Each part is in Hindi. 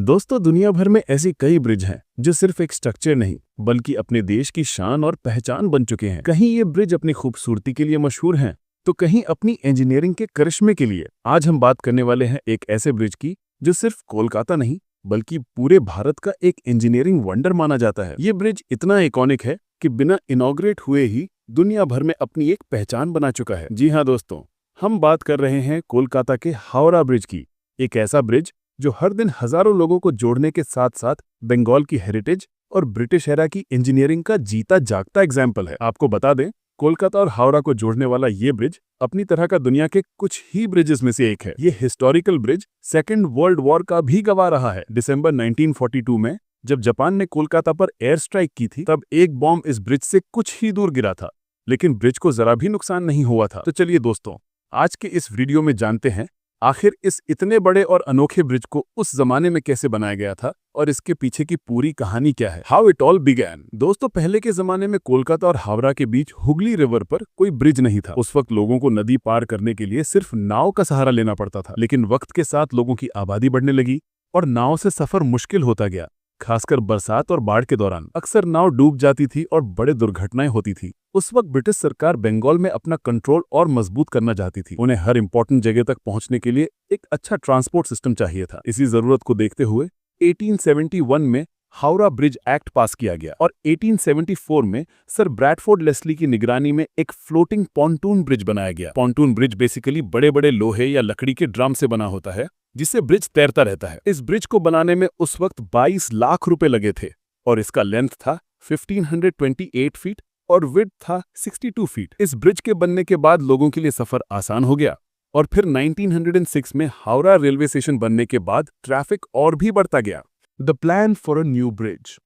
दोस्तों, दुनिया भर में ऐसी कई ब्रिज हैं जो सिर्फ एक स्ट्रक्चर नहीं बल्कि अपने देश की शान और पहचान बन चुके हैं। कहीं ये ब्रिज अपनी खूबसूरती के लिए मशहूर हैं, तो कहीं अपनी इंजीनियरिंग के करिश्मे के लिए। आज हम बात करने वाले हैं एक ऐसे ब्रिज की जो सिर्फ कोलकाता नहीं बल्कि पूरे भारत का एक इंजीनियरिंग वंडर माना जाता है। ये ब्रिज इतना आइकॉनिक है कि बिना इनॉग्रेट हुए ही दुनिया भर में अपनी एक पहचान बना चुका है। जी हाँ दोस्तों, हम बात कर रहे हैं कोलकाता के हावड़ा ब्रिज की। एक ऐसा ब्रिज जो हर दिन हजारों लोगों को जोड़ने के साथ साथ बंगाल की हेरिटेज और ब्रिटिश एरा की इंजीनियरिंग का जीता जागता एग्जाम्पल है। आपको बता दें, कोलकाता और हावड़ा को जोड़ने वाला ये ब्रिज अपनी तरह का दुनिया के कुछ ही ब्रिजेस में से एक है। ये historical bridge second world war का भी गवाह रहा है। दिसंबर 1942 में जब जापान ने कोलकाता पर एयर स्ट्राइक की थी, तब एक बॉम्ब इस ब्रिज से कुछ ही दूर गिरा था, लेकिन ब्रिज को जरा भी नुकसान नहीं हुआ था। तो चलिए दोस्तों, आज के इस वीडियो में जानते हैं आखिर इस इतने बड़े और अनोखे ब्रिज को उस जमाने में कैसे बनाया गया था और इसके पीछे की पूरी कहानी क्या है। How it all began. दोस्तों, पहले के जमाने में कोलकाता और हावड़ा के बीच हुगली रिवर पर कोई ब्रिज नहीं था। उस वक्त लोगों को नदी पार करने के लिए सिर्फ नाव का सहारा लेना पड़ता था, लेकिन वक्त के साथ लोगों की आबादी बढ़ने लगी और नाव से सफर मुश्किल होता गया। खासकर बरसात और बाढ़ के दौरान अक्सर नाव डूब जाती थी और बड़े दुर्घटनाएं होती थी। उस वक्त ब्रिटिश सरकार बंगाल में अपना कंट्रोल और मजबूत करना चाहती थी। उन्हें हर इंपॉर्टेंट जगह तक पहुंचने के लिए एक अच्छा ट्रांसपोर्ट सिस्टम चाहिए था। इसी जरूरत को देखते हुए 1871 में हावड़ा ब्रिज एक्ट पास किया गया और 1874 में सर ब्रैडफोर्ड लेस्ली की निगरानी में एक फ्लोटिंग पॉन्टून ब्रिज बनाया गया। पॉन्टून ब्रिज बेसिकली बड़े बड़े लोहे या लकड़ी के ड्रम से बना होता है, जिससे ब्रिज तैरता रहता है। इस ब्रिज को बनाने में उस वक्त 22 लाख रुपए लगे थे और इसका लेंथ था 1528 फीट और विड्थ था 62 फीट। इस ब्रिज के बनने के बाद लोगों के लिए सफर आसान हो गया और फिर 1906 में हावड़ा रेलवे स्टेशन बनने के बाद ट्रैफिक और भी बढ़ता गया। The plan for a new bridge.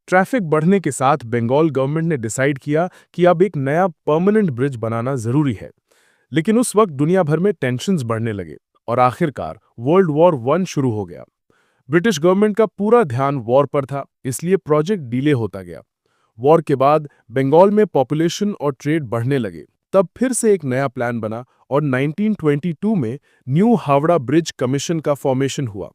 Traffic बढ़ने के साथ बंगाल गवर्नमेंट ने डिसाइड किया कि अब एक नया परमानेंट ब्रिज बनाना जरूरी है, लेकिन उस वक्त दुनिया भर में टेंशन्स बढ़ने लगे और आखिरकार वर्ल्ड वॉर 1 शुरू हो गया। ब्रिटिश गवर्नमेंट का पूरा ध्यान वॉर पर था, इसलिए प्रोजेक्ट डिले होता गया। वॉर के बाद बंगाल में पॉपुलेशन और ट्रेड बढ़ने लगे। तब फिर से एक नया प्लान बना और 1922 में न्यू हावड़ा ब्रिज कमीशन का फॉर्मेशन हुआ।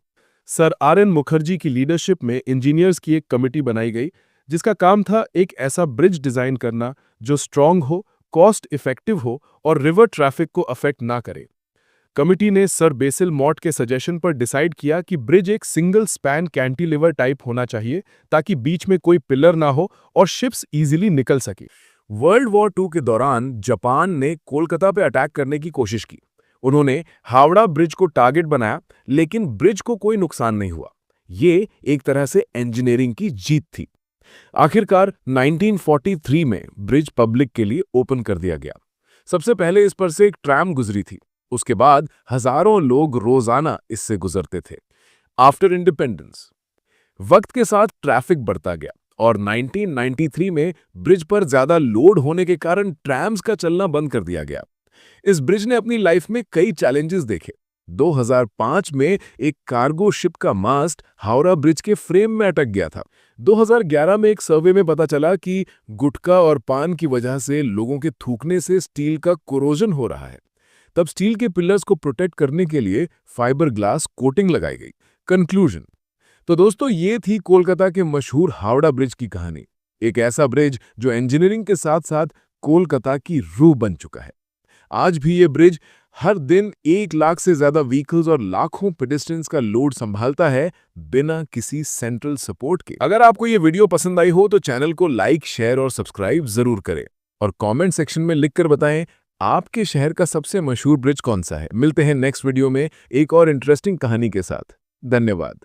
सर RN मुखर्जी की लीडरशिप में इंजीनियर्स की एक कमेटी बनाई गई, जिसका काम था एक ऐसा ब्रिज डिजाइन करना जो स्ट्रांग हो, कॉस्ट इफेक्टिव हो और रिवर ट्रैफिक को अफेक्ट ना करे। कमिटी ने सर बेसिल मॉट के सजेशन पर डिसाइड किया कि ब्रिज एक सिंगल स्पैन कैंटिलीवर टाइप होना चाहिए, ताकि बीच में कोई पिलर ना हो और शिप्स इजीली निकल सके। वर्ल्ड वॉर 2 के दौरान जापान ने कोलकाता पे अटैक करने की कोशिश की। उन्होंने हावड़ा ब्रिज को टारगेट बनाया, लेकिन ब्रिज को कोई नुकसान नहीं हुआ। ये एक तरह से इंजीनियरिंग की जीत थी। आखिरकार 1943 में ब्रिज पब्लिक के लिए ओपन कर दिया गया। सबसे पहले इस पर से एक ट्रैम गुजरी थी, उसके बाद हजारों लोग रोजाना इससे गुजरते थे। आफ्टर इंडिपेंडेंस, वक्त के साथ ट्रैफिक बढ़ता गया और 1993 में ब्रिज पर ज्यादा लोड होने के कारण ट्रैम्स का चलना बंद कर दिया गया। इस ब्रिज ने अपनी लाइफ में कई चैलेंजेस देखे। 2005 में एक कार्गो शिप का मास्ट हावड़ा ब्रिज के फ्रेम में अटक गया था। 2011 में एक सर्वे में पता चला कि गुटखा और पान की वजह से लोगों के थूकने से स्टील का कोरोजन हो रहा है। तब स्टील के पिलर्स को प्रोटेक्ट करने के लिए फाइबर ग्लास कोटिंग लगाई गई। कंक्लूजन। तो दोस्तों, ये थी कोलकाता के मशहूर हावड़ा ब्रिज की कहानी। एक ऐसा ब्रिज जो इंजीनियरिंग के साथ साथ कोलकाता की रूह बन चुका है। आज भी ये ब्रिज हर दिन 1 लाख से ज्यादा व्हीकल्स और लाखों पेडेस्ट्रियंस का लोड संभालता है, बिना किसी सेंट्रल सपोर्ट के। अगर आपको ये वीडियो पसंद आई हो तो चैनल को लाइक, शेयर और सब्सक्राइब जरूर करें और कमेंट सेक्शन में लिखकर बताएं आपके शहर का सबसे मशहूर ब्रिज कौन सा है। मिलते हैं नेक्स्ट वीडियो में एक और इंटरेस्टिंग कहानी के साथ। धन्यवाद।